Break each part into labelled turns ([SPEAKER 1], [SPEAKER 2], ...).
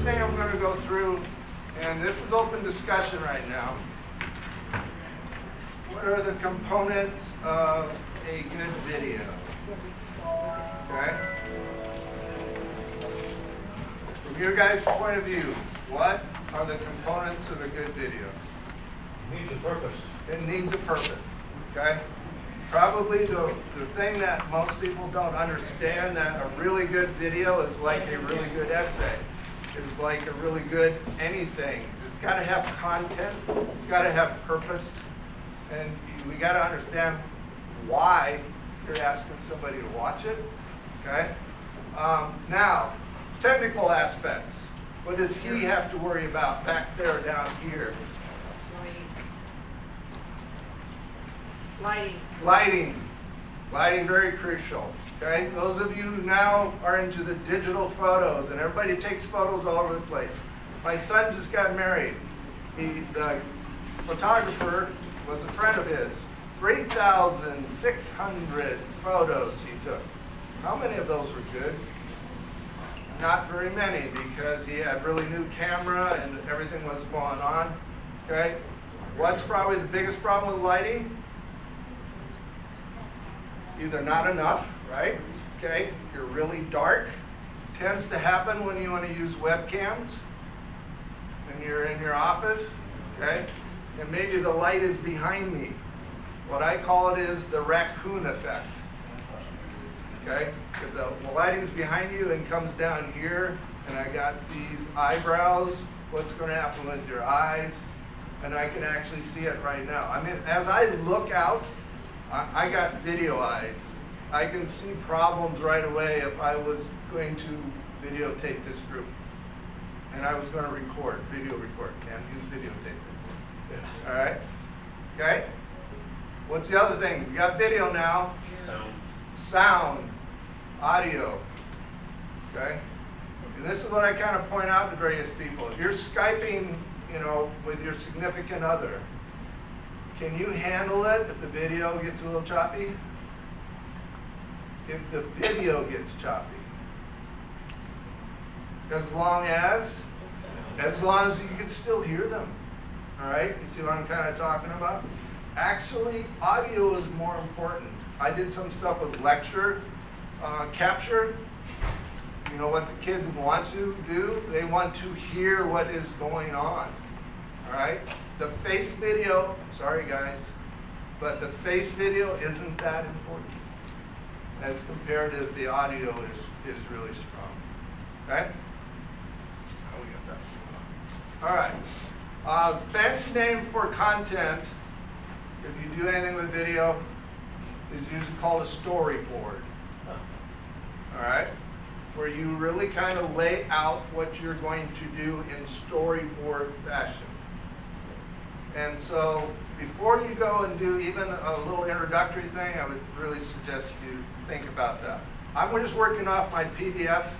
[SPEAKER 1] thing I'm going to go through, and this is open discussion right now. What are the components of a good video? Okay? From your guys' point of view, what are the components of a good video?
[SPEAKER 2] It needs a purpose.
[SPEAKER 1] It needs a purpose. Okay? Probably the thing that most people don't understand, that a really good video is like a really good essay. It's like a really good anything. It's got to have content. It's got to have purpose. And we got to understand why you're asking somebody to watch it. Okay? Now, technical aspects. What does he have to worry about back there or down here?
[SPEAKER 3] Lighting.
[SPEAKER 1] Lighting, very crucial. Okay? Those of you who now are into the digital photos, and everybody takes photos all over the place. My son just got married. The photographer was a friend of his. 3,600 photos he took. How many of those were good? Not very many, because he had really new camera and everything was going on. Okay? What's probably the biggest problem with lighting? Either not enough, right? Okay, you're really dark. Tends to happen when you want to use webcams, when you're in your office, okay? And maybe the light is behind me. What I call it is the raccoon effect. Okay? If the lighting's behind you and comes down here, and I got these eyebrows, what's going to happen with your eyes? And I can actually see it right now. I mean, as I look out, I got video eyes. I can see problems right away if I was going to videotape this group. And I was going to video record. Can't use videotape. All right? Okay? What's the other thing? We got video now. Sound. Audio. Okay? And this is what I kind of point out to various people. If you're Skyping, with your significant other, can you handle it if the video gets a little choppy? If the video gets choppy. As long as you can still hear them. All right? You see what I'm kind of talking about? Actually, audio is more important. I did some stuff with lecture capture. You know what the kids want to do? They want to hear what is going on. All right? The face video, sorry guys, but the face video isn't that important as compared to the audio is really strong. Okay? Oh, we got that. All right. Fancy name for content, if you do anything with video, is usually called a storyboard. All right? Where you really kind of lay out what you're going to do in storyboard fashion. And so before you go and do even a little introductory thing, I would really suggest you think about that. I'm just working off my PDF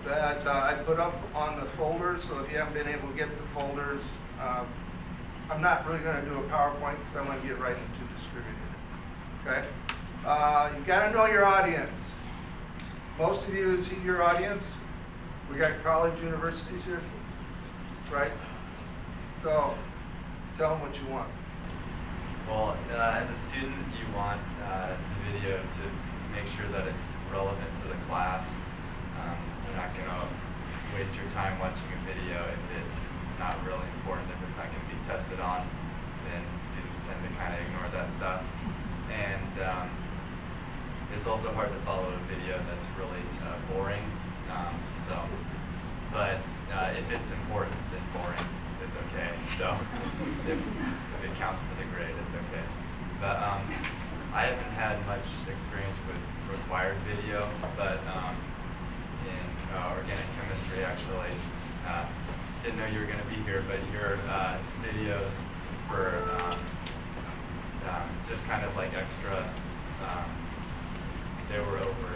[SPEAKER 1] that I put up on the folders, so if you haven't been able to get the folders, I'm not really going to do a PowerPoint because I want to get right into distributing it. Okay? You've got to know your audience. Most of you see your audience. We got college universities here, right? So tell them what you want.
[SPEAKER 4] Well, as a student, you want the video to make sure that it's relevant to the class. You're not going to waste your time watching a video if it's not really important, if it's not going to be tested on. Then students tend to kind of ignore that stuff. And it's also hard to follow a video that's really boring. But if it's important, then boring is okay. So if it counts for the grade, it's okay. But I haven't had much experience with required video, but in organic chemistry, actually, didn't know you were going to be here, but your videos for just kind of like extra. They were over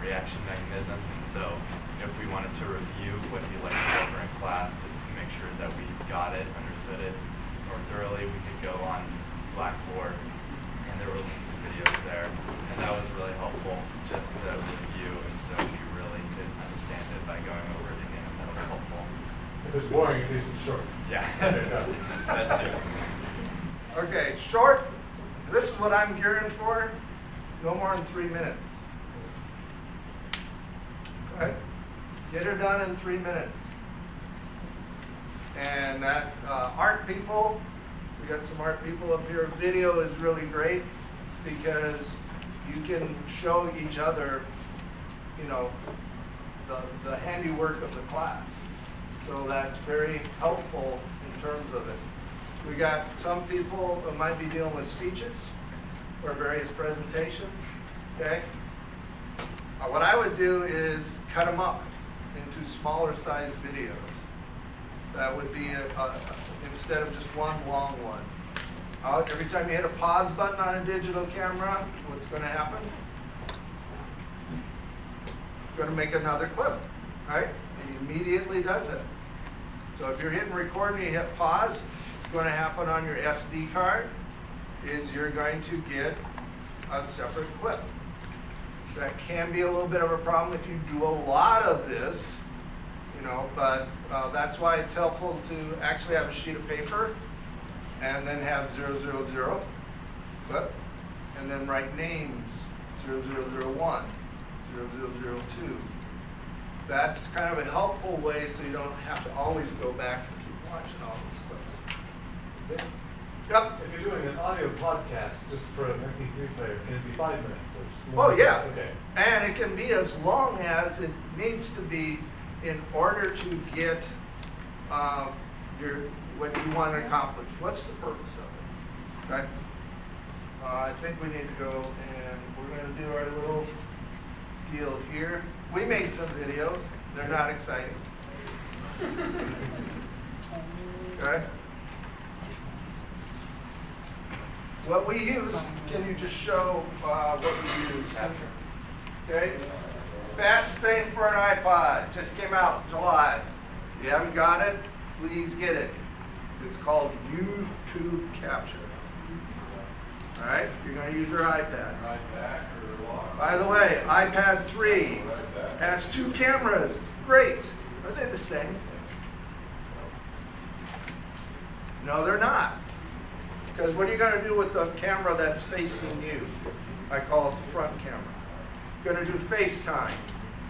[SPEAKER 4] reaction mechanisms, and so if we wanted to review what you liked over in class, just to make sure that we got it, understood it more thoroughly, we could go on Blackboard, and there were links to videos there, and that was really helpful just to review, and so if you really didn't understand it by going over it again, that was helpful.
[SPEAKER 2] boring, at least it's short.
[SPEAKER 4] Yeah,
[SPEAKER 2] Okay, done.
[SPEAKER 4] that's too.
[SPEAKER 1] Okay, short. This is what I'm gearing for. No more than 3 minutes. Okay? Get her done in 3 minutes. And that art people, we got some art people up here. Video is really great because you can show each other, you know, the handiwork of the class. So that's very helpful in terms of it. We got some people who might be dealing with speeches or various presentations, okay? What I would do is cut them up into smaller sized videos. That would be instead of just one long one. Every time you hit a pause button on a digital camera, what's going to happen? It's going to make another clip, right? It immediately does it. So if you're hitting record and you hit pause, what's going to happen on your SD card is you're going to get a separate clip. That can be a little bit of a problem if you do a lot of this, you know, but that's why it's helpful to actually have a sheet of paper and then have 000 clip, and then write names 0001, 0002. That's kind of a helpful way so you don't have to always go back and keep watching all those clips. Okay. Yep.
[SPEAKER 2] If you're doing an audio podcast just for an MP3 player, can it be 5 minutes? Or just
[SPEAKER 1] Oh
[SPEAKER 2] one?
[SPEAKER 1] yeah.
[SPEAKER 2] Okay.
[SPEAKER 1] And it can be as long as it needs to be in order to get what you want to accomplish. What's the purpose of it? Okay. I think we need to go and we're going to do our little deal here. We made some videos. They're not exciting. Okay. What we use, can you just show what we use? Okay. Best thing for an iPod. Just came out July. If you haven't got it, please get it. It's called YouTube Capture. All right? You're going to use your iPad. By the way, iPad 3 has 2 cameras. Great. Are they the same? No, they're not. Because what are you going to do with the camera that's facing you? I call it the front camera. You're going to do FaceTime,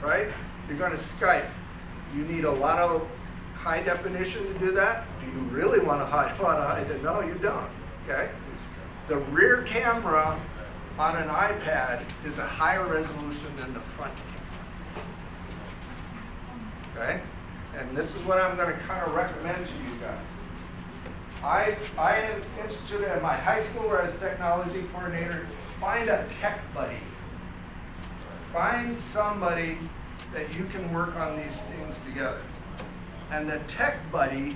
[SPEAKER 1] right? You're going to Skype. You need a lot of high definition to do that. Do you really want a lot of high definition? No, you don't. Okay. The rear camera on an iPad is a higher resolution than the front camera. Okay. And this is what I'm going to kind of recommend to you guys. I instituted at my high school where I was technology coordinator, find a tech buddy. Find somebody that you can work on these things together. And the tech buddy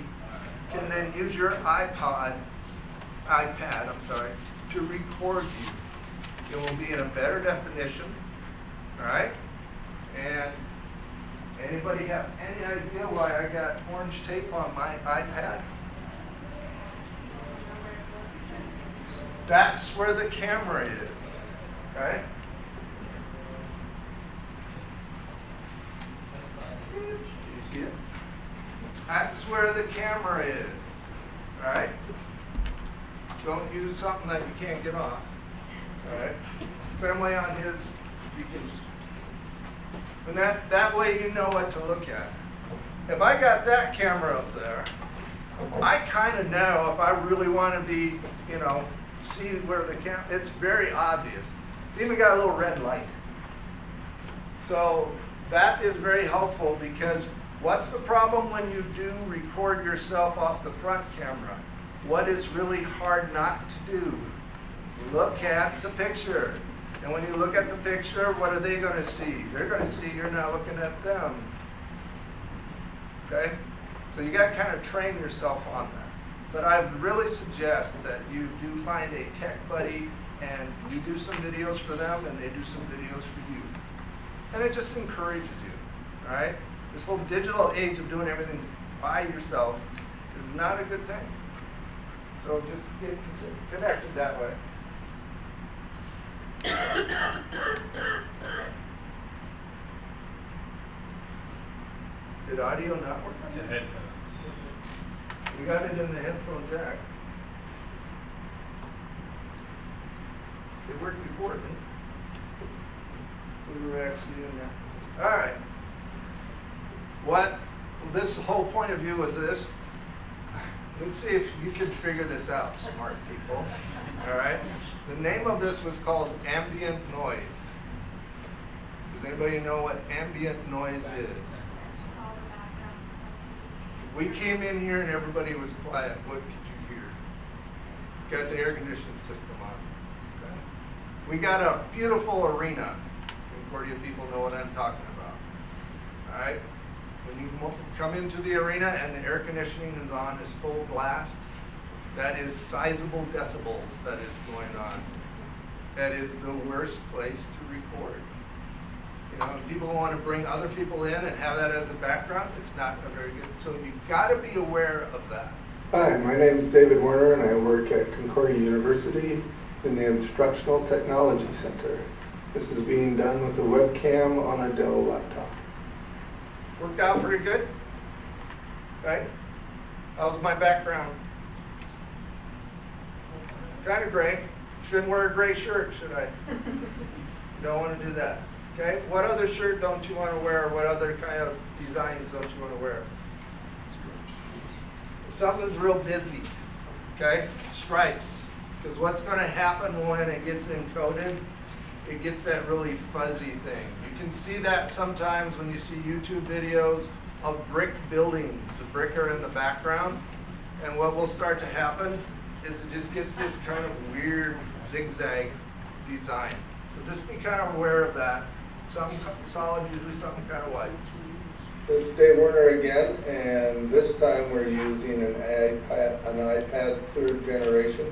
[SPEAKER 1] can then use your iPad, to record you. It will be in a better definition, all right? And anybody have any idea why I got orange tape on my iPad? That's where the camera is, okay? Do you see it? That's where the camera is, all right? Don't use something that you can't get off, all right? Family on his, you can, and that way you know what to look at. If I got that camera up there, I kind of know if I really want to be, you know, see where the camera, it's very obvious. It's even got a little red light. So that is very helpful because what's the problem when you do record yourself off the front camera? What is really hard not to do? Look at the picture. And when you look at the picture, what are they going to see? They're going to see you're not looking at them. Okay? So you got to kind of train yourself on that. But I would really suggest that you do find a tech buddy and you do some videos for them and they do some videos for you. And it just encourages you, all right? This whole digital age of doing everything by yourself is not a good thing. So just get connected that way. Did audio not work on
[SPEAKER 2] The
[SPEAKER 1] that?
[SPEAKER 2] headphones.
[SPEAKER 1] We got it in the headphone jack. It worked before, didn't it? We were actually in there. All right. What this whole point of view was this. Let's see if you can figure this out, smart people. All right. The name of this was called Ambient Noise. Does anybody know what ambient noise is? We came in here and everybody was quiet. What could you hear? Got the air conditioning system on. Okay. We got a beautiful arena. Concordia people know what I'm talking about. All right. When you come into the arena and the air conditioning is on, is full blast, that is sizable decibels that is going on. That is the worst place to record. You know, people want to bring other people in and have that as a background. It's not a very good. So you've got to be aware of that.
[SPEAKER 3] Hi, my name is David Werner, and I work at Concordia University in the Instructional Technology Center. This is being done with a webcam on a Dell laptop.
[SPEAKER 1] Worked out pretty good. Okay. How's my background? Kind of gray. Shouldn't wear a gray shirt, should I? Don't want to do that. Okay. What other shirt don't you want to wear? What other kind of designs don't you want to wear? Something's real busy. Okay. Stripes. Because what's going to happen when it gets encoded, it gets that really fuzzy thing. You can see that sometimes when you see YouTube videos of brick buildings. The brick are in the background. And what will start to happen is it just gets this kind of weird zigzag design. So just be kind of aware of that. Some solid, usually something kind of white.
[SPEAKER 3] This is Dave Werner again, and this time we're using an iPad third generation.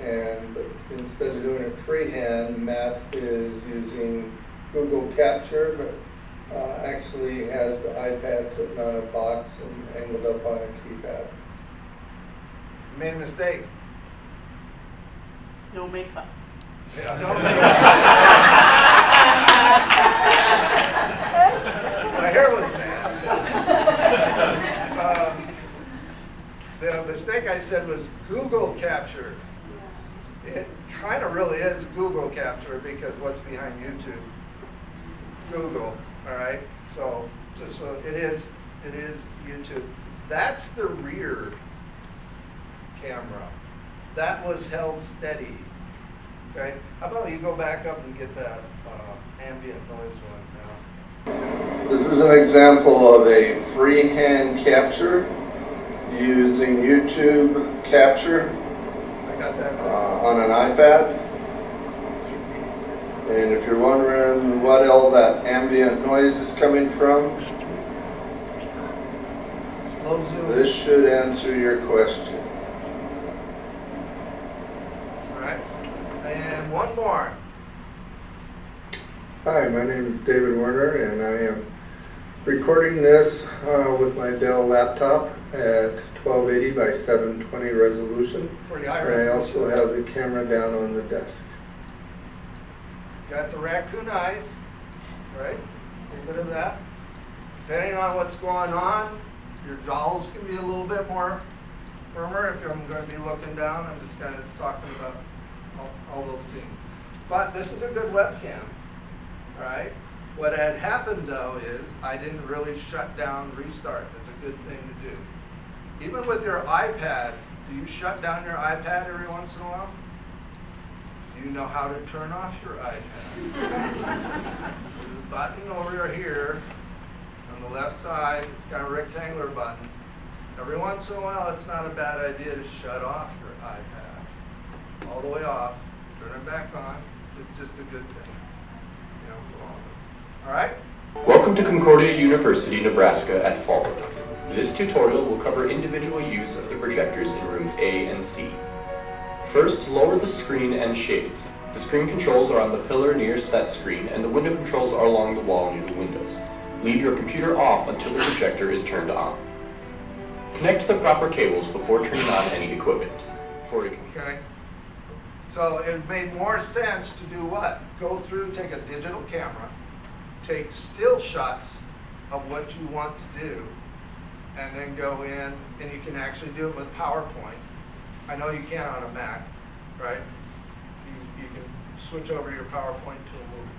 [SPEAKER 3] And instead of doing it freehand, Matt is using Google Capture, but actually has the iPad sitting on a box and angled up on a keypad.
[SPEAKER 1] You made a mistake.
[SPEAKER 5] No makeup.
[SPEAKER 1] Yeah, no. My hair was bad. The mistake I said was Google Capture. It kind of really is Google Capture because what's behind YouTube? Google, all right? So just so it is YouTube. That's the rear camera. That was held steady. Okay? How about you go back up and get that ambient noise one now?
[SPEAKER 3] This is an example of a freehand capture using YouTube Capture
[SPEAKER 1] I got that.
[SPEAKER 3] on an iPad. And if you're wondering what all that ambient noise is coming from,
[SPEAKER 1] Slow zoom.
[SPEAKER 3] this should answer your question.
[SPEAKER 1] All right. And one more.
[SPEAKER 3] Hi, my name is David Werner, and I am recording this with my Dell laptop at 1280 by 720 resolution.
[SPEAKER 1] Pretty high
[SPEAKER 3] And I
[SPEAKER 1] resolution.
[SPEAKER 3] also have the camera down on the desk.
[SPEAKER 1] Got the raccoon eyes, right? A little bit of that. Depending on what's going on, your jowls can be a little bit more firmer if I'm going to be looking down. I'm just kind of talking about all those things. But this is a good webcam, all right? What had happened though is I didn't really shut down restart. That's a good thing to do. Even with your iPad, do you shut down your iPad every once in a while? Do you know how to turn off your iPad? There's a button over here on the left side. It's got a rectangular button. Every once in a while, it's not a bad idea to shut off your iPad. All the way off, turn it back on. It's just a good thing. You know, go on. All right?
[SPEAKER 6] Welcome to Concordia University, Nebraska at Fall. This tutorial will cover individual use of the projectors in rooms A and C. First, lower the screen and shades. The screen controls are on the pillar nearest that screen, and the window controls are along the wall near the windows. Leave your computer off until the projector is turned on. Connect the proper cables before turning on any equipment.
[SPEAKER 1] Okay? So it made more sense to do what? Go through, take a digital camera, take still shots of what you want to do, and then go in, and you can actually do it with PowerPoint. I know you can on a Mac, right? You can switch over your PowerPoint to a movie.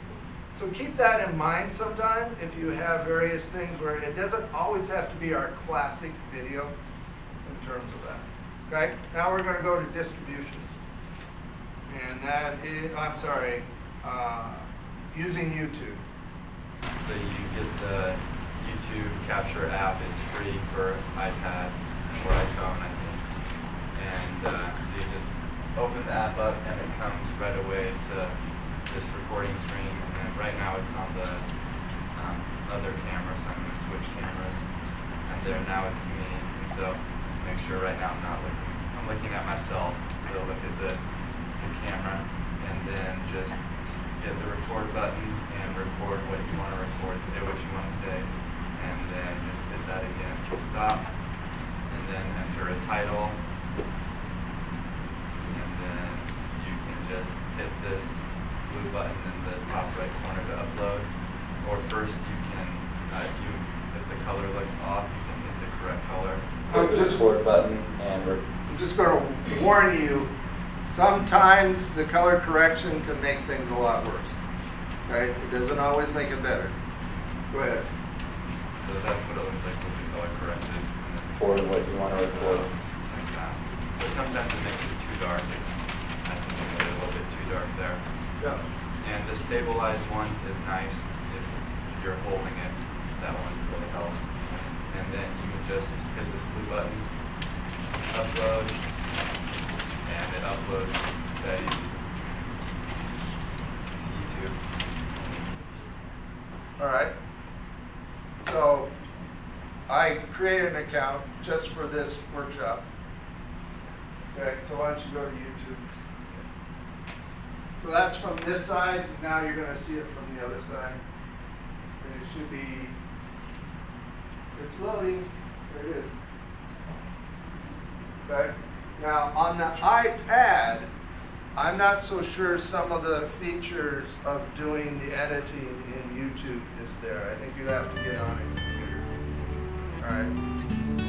[SPEAKER 1] So keep that in mind sometime if you have various things where it doesn't always have to be our classic video in terms of that. Okay, now we're going to go to distribution. And that is, I'm sorry, using YouTube.
[SPEAKER 4] So you get the YouTube Capture app. It's free for iPad or iPhone, I think. And so you just open the app up, and it comes right away to this recording screen. And then right now it's on the other camera, so I'm going to switch cameras. And there now it's me. And so make sure right now I'm not looking. I'm looking at myself. So look at the camera, and then just hit the record button and record what you want to record, say what you want to say, and then just hit that again, stop, and then enter a title, and then you can just hit this blue button in the top right corner to upload, or first you can, if the color looks off, you can hit the correct color.
[SPEAKER 6] Hit the record button and
[SPEAKER 1] I'm just going to warn you, sometimes the color correction can make things a lot worse. Right? It doesn't always make it better. Go ahead.
[SPEAKER 4] So that's what it looks like with the color corrected. And then
[SPEAKER 6] record what you want to record.
[SPEAKER 4] like that. So sometimes it makes it too dark. I think it made it a little bit too dark there.
[SPEAKER 1] Yeah.
[SPEAKER 4] And the stabilized one is nice if you're holding it. That one really helps. And then you can just hit this blue button, upload, and it uploads that to YouTube.
[SPEAKER 1] All right. So I created an account just for this workshop. Okay, so why don't you go to YouTube? So that's from this side. Now you're going to see it from the other side. And it should be, it's loading. There it is. Okay. Now on the iPad, I'm not so sure some of the features of doing the editing in YouTube is there. I think you have to get on a computer. All right.